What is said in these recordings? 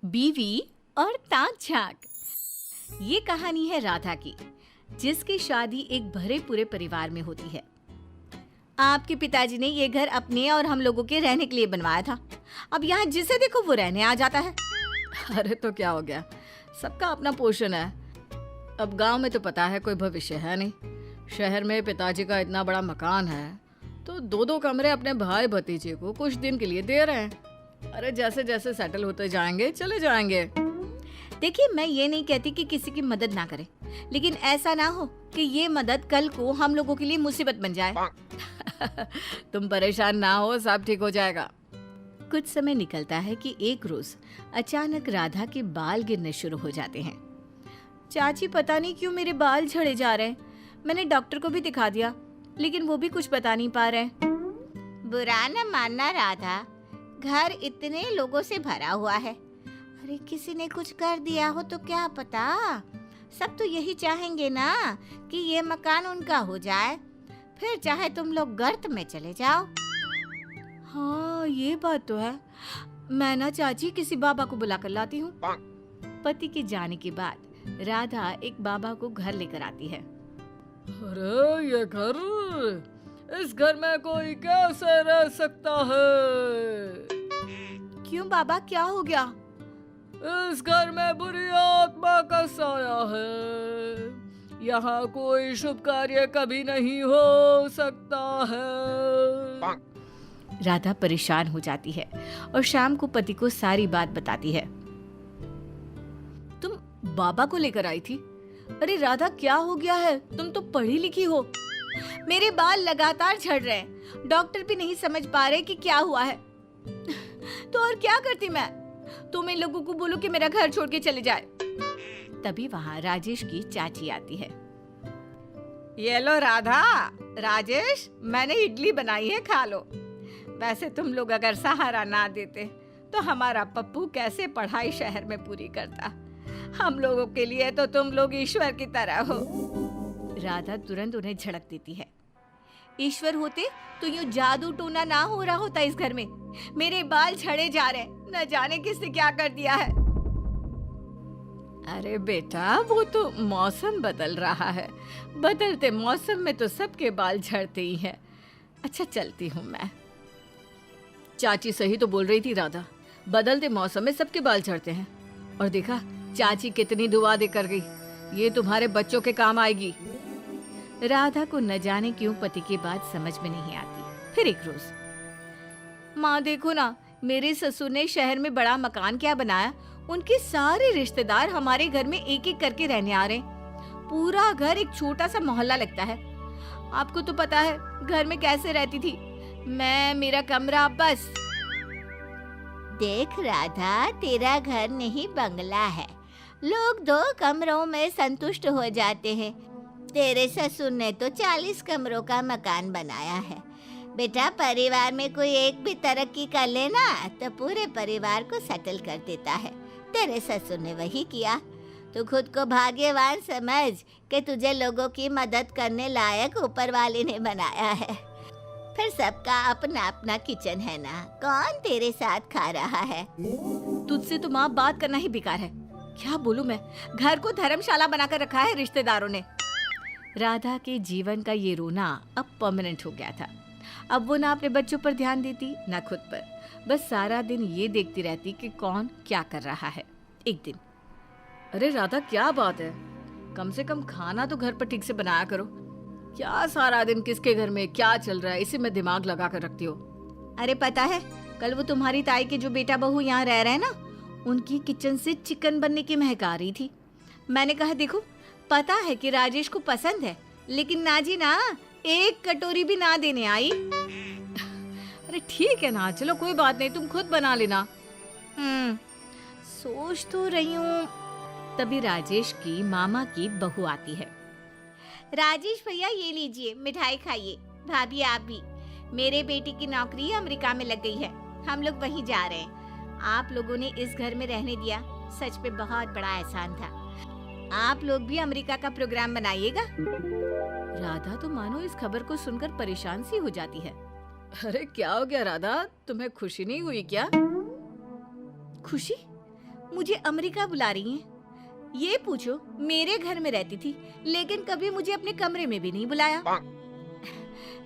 बीवी और ताक झांक। ये कहानी है राधा की, जिसकी शादी एक भरे पूरे परिवार में होती है। आपके पिताजी ने ये घर अपने और हम लोगों के रहने के लिए बनवाया था। अब यहाँ जिसे देखो वो रहने आ जाता है। अरे तो क्या हो गया, सबका अपना पोषण है। अब गांव में तो पता है कोई भविष्य है नहीं। शहर में पिताजी का इतना बड़ा मकान है तो दो दो कमरे अपने भाई भतीजे को कुछ दिन के लिए दे रहे हैं। अरे जैसे जैसे सेटल होते जाएंगे चले जाएंगे। देखिए, मैं ये नहीं कहती कि किसी की मदद ना करें, लेकिन ऐसा ना हो कि ये मदद कल को हम लोगों के लिए मुसीबत बन जाए। तुम परेशान ना हो, सब ठीक हो जाएगा। कुछ समय निकलता है कि एक रोज अचानक राधा के बाल गिरने शुरू हो जाते हैं। चाची, पता नहीं क्यों मेरे बाल झड़े जा रहे हैं। मैंने डॉक्टर को भी दिखा दिया, लेकिन वो भी कुछ बता नहीं पा रहे। बुरा न मानना राधा, घर इतने लोगों से भरा हुआ है। अरे किसी ने कुछ कर दिया हो तो क्या पता। सब तो यही चाहेंगे ना कि ये मकान उनका हो जाए, फिर चाहे तुम लोग गर्त में चले जाओ। हाँ, ये बात तो है। मैं ना चाची किसी बाबा को बुला कर लाती हूँ। पति के जाने के बाद राधा एक बाबा को घर लेकर आती है। अरे ये घर, इस घर में कोई कैसे रह सकता है? क्यों बाबा, क्या हो गया? इस घर में बुरी आत्मा का साया है। यहाँ कोई शुभ कार्य कभी नहीं हो सकता है। राधा परेशान हो जाती है और शाम को पति को सारी बात बताती है। तुम बाबा को लेकर आई थी? अरे राधा, क्या हो गया है? तुम तो पढ़ी लिखी हो। मेरे बाल लगातार झड़ रहे हैं, डॉक्टर भी नहीं समझ पा रहे कि क्या हुआ है। तो और क्या करती मैं? तुम इन लोगों को बोलो कि मेरा घर छोड़ के चले जाए। तभी वहाँ राजेश की चाची आती है। ये लो राधा, राजेश, मैंने इडली बनाई है, खा लो। वैसे तुम लोग अगर सहारा ना देते तो हमारा पप्पू कैसे पढ़ाई शहर में पूरी करता। हम लोगों के लिए तो तुम लोग ईश्वर की तरह हो। राधा तुरंत उन्हें झड़क देती है। ईश्वर होते तो यूं जादू टोना ना हो रहा होता इस घर में। मेरे बाल झड़े जा रहे, न जाने किसने क्या कर दिया है। अरे बेटा, वो तो मौसम बदल रहा है। बदलते मौसम में तो सबके बाल झड़ते ही हैं। अच्छा, चलती हूँ मैं। चाची सही तो बोल रही थी राधा, बदलते मौसम में सबके बाल झड़ते हैं। और देखा चाची कितनी दुआ दे कर गई, ये तुम्हारे बच्चों के काम आएगी। राधा को न जाने क्यों पति की बात समझ में नहीं आती। फिर एक रोज, माँ देखो ना, मेरे ससुर ने शहर में बड़ा मकान क्या बनाया। उनके सारे रिश्तेदार हमारे घर में एक एक करके रहने आ रहे हैं। पूरा घर एक छोटा सा मोहल्ला लगता है। आपको तो पता है घर में कैसे रहती थी मैं, मेरा कमरा बस। देख राधा, तेरा घर नहीं बंगला है। लोग 2 कमरों में संतुष्ट हो जाते हैं। तेरे ससुर ने तो 40 कमरों का मकान बनाया है। बेटा, परिवार में कोई एक भी तरक्की कर लेना तो पूरे परिवार को सेटल कर देता है। तेरे ससुर ने वही किया। तू खुद को भाग्यवान समझ कि तुझे लोगों की मदद करने लायक ऊपर वाले ने बनाया है। फिर सबका अपना अपना किचन है ना, कौन तेरे साथ खा रहा है? तुझसे तो माँ बात करना ही बेकार है। क्या बोलूं मैं, घर को धर्मशाला बनाकर रखा है रिश्तेदारों ने। राधा के जीवन का ये रोना अब परमानेंट हो गया था। अब वो ना अपने बच्चों पर ध्यान देती ना खुद पर, बस सारा दिन ये देखती रहती कि कौन क्या कर रहा है। एक दिन, अरे राधा, क्या बात है? कम से कम खाना तो घर पर ठीक से बनाया करो। क्या सारा दिन किसके घर में क्या चल रहा है, इसी में दिमाग लगा कर रखती हो। अरे पता है, कल वो तुम्हारी ताई के जो बेटा बहू यहाँ रह रहे हैं ना, उनकी किचन से चिकन बनने की महक आ रही थी। मैंने कहा देखो, पता है कि राजेश को पसंद है, लेकिन नाजी ना एक कटोरी भी ना देने आई। अरे ठीक है ना, चलो कोई बात नहीं, तुम खुद बना लेना। सोच तो रही हूँ। तभी राजेश की मामा की बहू आती है। राजेश भैया, ये लीजिए, मिठाई खाइए। भाभी आप भी। मेरे बेटे की नौकरी अमेरिका में लग गई है, हम लोग वहीं जा रहे हैं। आप लोगों ने इस घर में रहने दिया, सच में बहुत बड़ा एहसान था। आप लोग भी अमेरिका का प्रोग्राम बनाइएगा। राधा तो मानो इस खबर को सुनकर परेशान सी हो जाती है। अरे क्या हो गया राधा, तुम्हें खुशी नहीं हुई क्या? खुशी? मुझे अमेरिका बुला रही हैं। ये पूछो, मेरे घर में रहती थी लेकिन कभी मुझे अपने कमरे में भी नहीं बुलाया।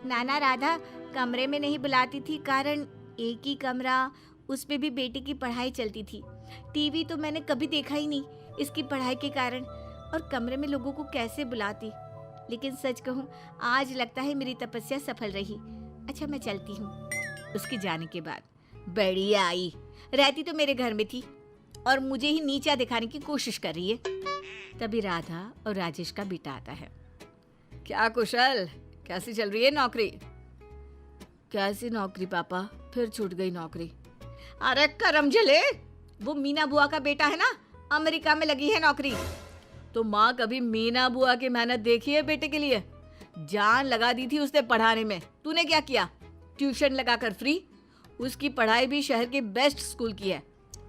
नाना राधा कमरे में नहीं बुलाती थी कारण एक ही कमरा, उस पे भी बेटी की पढ़ाई चलती थी। टीवी तो मैंने कभी देखा ही नहीं इसकी पढ़ाई के कारण, और कमरे में लोगों को कैसे बुलाती। लेकिन सच कहूँ आज लगता है मेरी तपस्या सफल रही। अच्छा मैं चलती हूँ। उसके जाने के बाद बढ़िया आई, रहती तो मेरे घर में थी और मुझे ही नीचा दिखाने की कोशिश कर रही है। तभी राधा और राजेश का बेटा आता है। क्या कुशल, कैसी चल रही है नौकरी? कैसी नौकरी पापा, फिर छूट गई नौकरी। अरे करम जले, वो मीना बुआ का बेटा है ना, अमेरिका में लगी है नौकरी। तो माँ कभी मीना बुआ की मेहनत देखी है बेटे के लिए? जान लगा दी थी उसने पढ़ाने में, तूने क्या किया? ट्यूशन लगाकर फ्री। उसकी पढ़ाई भी शहर के बेस्ट स्कूल की है,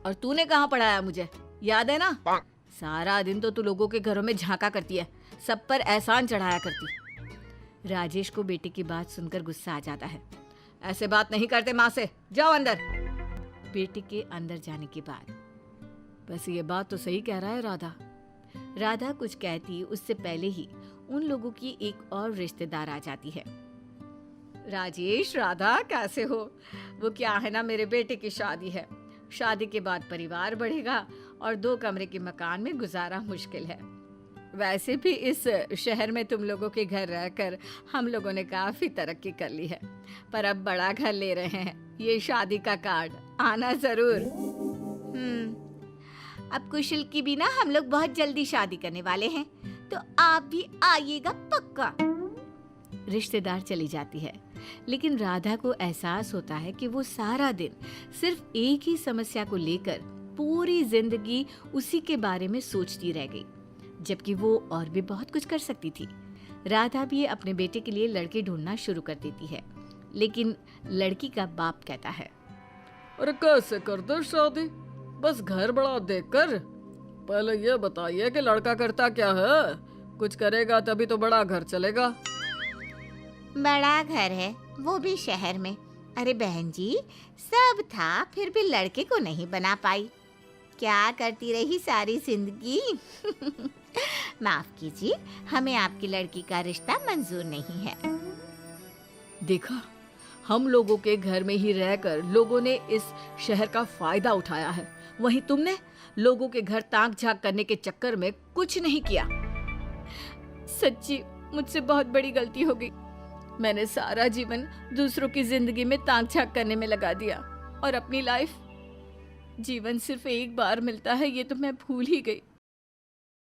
और तूने कहाँ पढ़ाया मुझे, याद है ना? सारा दिन तो तू लोगों के घरों में झांका करती है, सब पर एहसान चढ़ाया करती। राजेश को बेटे की बात सुनकर गुस्सा आ जाता है। ऐसे बात नहीं करते माँ से, जाओ अंदर। बेटे के अंदर जाने के बाद, बस ये बात तो सही कह रहा है राधा। राधा कुछ कहती उससे पहले ही उन लोगों की एक और रिश्तेदार आ जाती है। राजेश, राधा कैसे हो? वो क्या है ना, मेरे बेटे की शादी है। शादी के बाद परिवार बढ़ेगा और 2 कमरे के मकान में गुजारा मुश्किल है। वैसे भी इस शहर में तुम लोगों के घर रहकर हम लोगों ने काफी तरक्की कर ली है, पर अब बड़ा घर ले रहे हैं। ये शादी का कार्ड, आना जरूर। अब कुशल की भी ना हम लोग बहुत जल्दी शादी करने वाले हैं, तो आप भी आइएगा पक्का। रिश्तेदार चली जाती है, लेकिन राधा को एहसास होता है कि वो सारा दिन सिर्फ एक ही समस्या को लेकर पूरी जिंदगी उसी के बारे में सोचती रह गई, जबकि वो और भी बहुत कुछ कर सकती थी। राधा भी अपने बेटे के लिए लड़के ढूंढना शुरू कर देती है, लेकिन लड़की का बाप कहता है, अरे कैसे कर दो शादी, बस घर बड़ा देखकर। पहले ये बताइए कि लड़का करता क्या है, कुछ करेगा तभी तो बड़ा घर चलेगा। बड़ा घर है, वो भी शहर में। अरे बहन जी, सब था फिर भी लड़के को नहीं बना पाई। क्या करती रही सारी जिंदगी। माफ कीजिए, हमें आपकी लड़की का रिश्ता मंजूर नहीं है। देखा, हम लोगों के घर में ही रहकर लोगों ने इस शहर का फायदा उठाया है, वहीं तुमने लोगों के घर ताक झांक करने के चक्कर में कुछ नहीं किया। सच्ची मुझसे बहुत बड़ी गलती हो गई। मैंने सारा जीवन दूसरों की जिंदगी में ताक झांक करने में लगा दिया, और अपनी लाइफ, जीवन सिर्फ एक बार मिलता है ये तो मैं भूल ही गई।